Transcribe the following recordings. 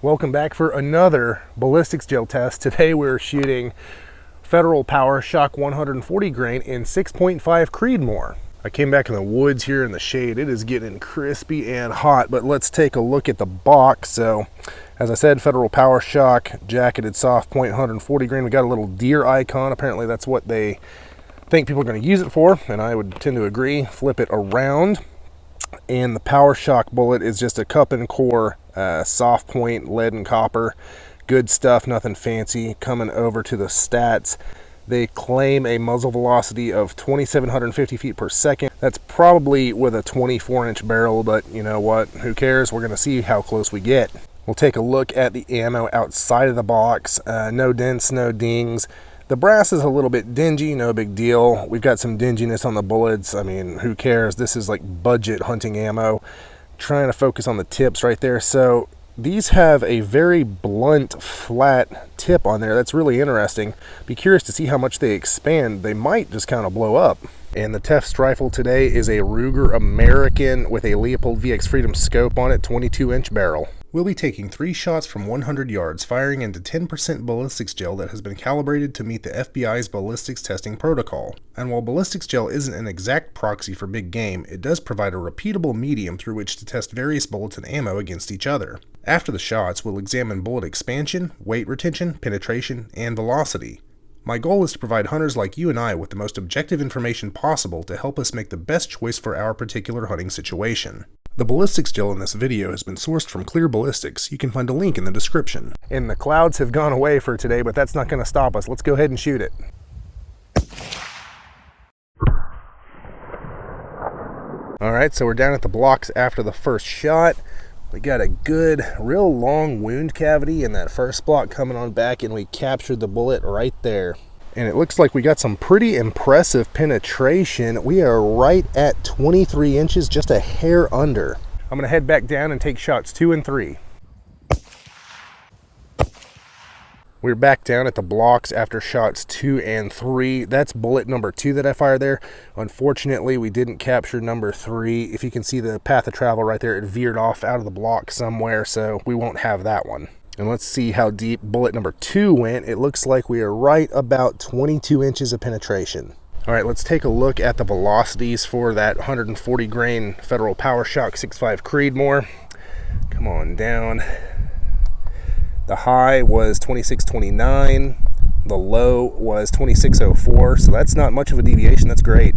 Welcome back for another ballistics gel test. Today we're shooting Federal PowerShok 140 grain in 6.5 Creedmoor. I came back in the woods here in the shade. It is getting crispy and hot, but let's take a look at the box. So, as I said, Federal PowerShok, jacketed soft point 140 grain. We got a little deer icon. Apparently that's what they think people are going to use it for, and I would tend to agree. Flip it around, and the PowerShok bullet is just a cup and core soft point, lead and copper. Good stuff, nothing fancy. Coming over to the stats, they claim a muzzle velocity of 2,750 feet per second. That's probably with a 24-inch barrel, but you know what? Who cares? We're going to see how close we get. We'll take a look at the ammo outside of the box. No dents, no dings. The brass is a little bit dingy, no big deal. We've got some dinginess on the bullets. I mean, who cares? This is like budget hunting ammo. Trying to focus on the tips right there. So these have a very blunt, flat tip on there. That's really interesting. Be curious to see how much they expand. They might just kind of blow up. And the test rifle today is a Ruger American with a Leupold VX Freedom scope on it, 22-inch barrel. We'll be taking 3 shots from 100 yards, firing into 10% ballistics gel that has been calibrated to meet the FBI's ballistics testing protocol. And while ballistics gel isn't an exact proxy for big game, it does provide a repeatable medium through which to test various bullets and ammo against each other. After the shots, we'll examine bullet expansion, weight retention, penetration, and velocity. My goal is to provide hunters like you and I with the most objective information possible to help us make the best choice for our particular hunting situation. The ballistics gel in this video has been sourced from Clear Ballistics. You can find a link in the description. And the clouds have gone away for today, but that's not going to stop us. Let's go ahead and shoot it. Alright, so we're down at the blocks after the first shot. We got a good, real long wound cavity in that first block coming on back, and we captured the bullet right there. And it looks like we got some pretty impressive penetration. We are right at 23 inches, just a hair under. I'm gonna head back down and take shots 2 and 3. We're back down at the blocks after shots 2 and 3. That's bullet number 2 that I fired there. Unfortunately, we didn't capture number 3. If you can see the path of travel right there, it veered off out of the block somewhere, so we won't have that one. And let's see how deep bullet number 2 went. It looks like we are right about 22 inches of penetration. All right, let's take a look at the velocities for that 140 grain Federal PowerShok 6.5 Creedmoor. Come on down. The high was 26.29. The low was 26.04. So that's not much of a deviation. That's great.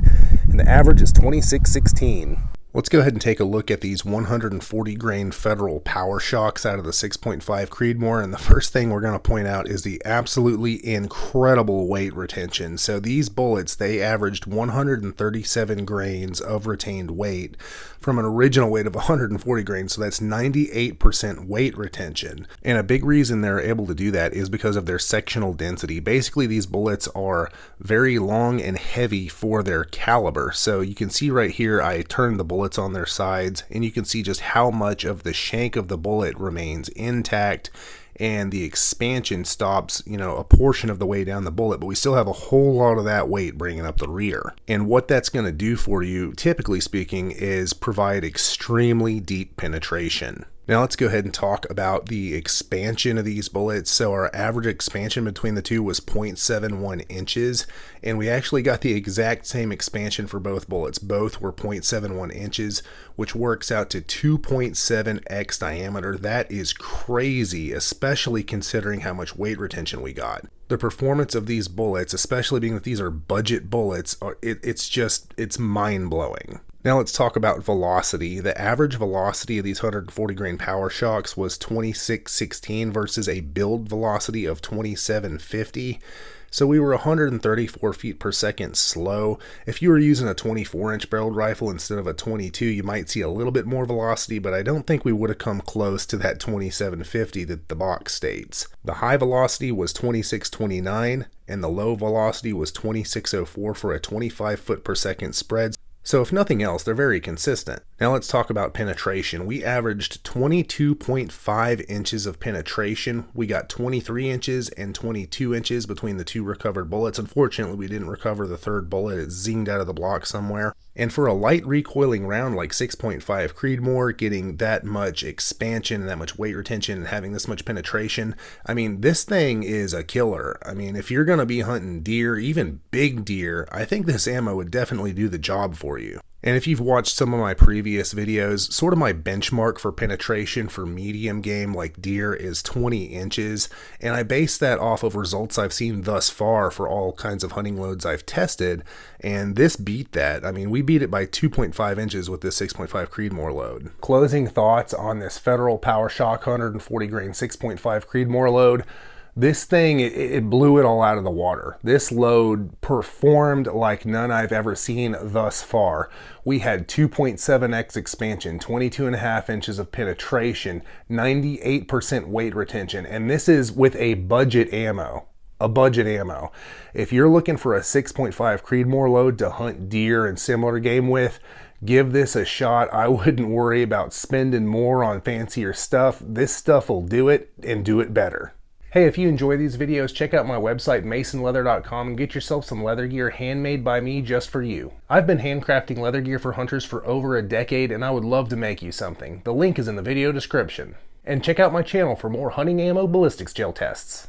And the average is 26.16. Let's go ahead and take a look at these 140 grain Federal PowerShoks out of the 6.5 Creedmoor. And the first thing we're going to point out is the absolutely incredible weight retention. So these bullets, they averaged 137 grains of retained weight from an original weight of 140 grains. So that's 98% weight retention. And a big reason they're able to do that is because of their sectional density. Basically, these bullets are very long and heavy for their caliber. So you can see right here, I turned the bullet on their sides, and you can see just how much of the shank of the bullet remains intact, and the expansion stops, you know, a portion of the way down the bullet, but we still have a whole lot of that weight bringing up the rear. And what that's going to do for you, typically speaking, is provide extremely deep penetration. Now let's go ahead and talk about the expansion of these bullets. So our average expansion between the two was 0.71 inches, and we actually got the exact same expansion for both bullets. Both were 0.71 inches, which works out to 2.7x diameter. That is crazy, especially considering how much weight retention we got. The performance of these bullets, especially being that these are budget bullets, it's mind-blowing. Now let's talk about velocity. The average velocity of these 140 grain PowerShoks was 26.16 versus a build velocity of 27.50. So we were 134 feet per second slow. If you were using a 24-inch barreled rifle instead of a 22, you might see a little bit more velocity, but I don't think we would have come close to that 27.50 that the box states. The high velocity was 26.29, and the low velocity was 26.04 for a 25 foot per second spread. So if nothing else, they're very consistent. Now let's talk about penetration. We averaged 22.5 inches of penetration. We got 23 inches and 22 inches between the two recovered bullets. Unfortunately, we didn't recover the third bullet. It zinged out of the block somewhere. And for a light recoiling round like 6.5 Creedmoor, getting that much expansion and that much weight retention and having this much penetration, I mean, this thing is a killer. I mean, if you're going to be hunting deer, even big deer, I think this ammo would definitely do the job for you. And if you've watched some of my previous videos, sort of my benchmark for penetration for medium game like deer is 20 inches. And I base that off of results I've seen thus far for all kinds of hunting loads I've tested. And this beat that. I mean, we beat it by 2.5 inches with this 6.5 Creedmoor load. Closing thoughts on this Federal PowerShok 140 grain 6.5 Creedmoor load. This thing, it blew it all out of the water. This load performed like none I've ever seen thus far. We had 2.7x expansion, 22.5 inches of penetration, 98% weight retention, and this is with a budget ammo. If you're looking for a 6.5 Creedmoor load to hunt deer and similar game with, give this a shot. I wouldn't worry about spending more on fancier stuff. This stuff will do it and do it better. Hey, if you enjoy these videos, check out my website, masonleather.com, and get yourself some leather gear handmade by me just for you. I've been handcrafting leather gear for hunters for over a decade, and I would love to make you something. The link is in the video description. And check out my channel for more hunting ammo ballistics gel tests.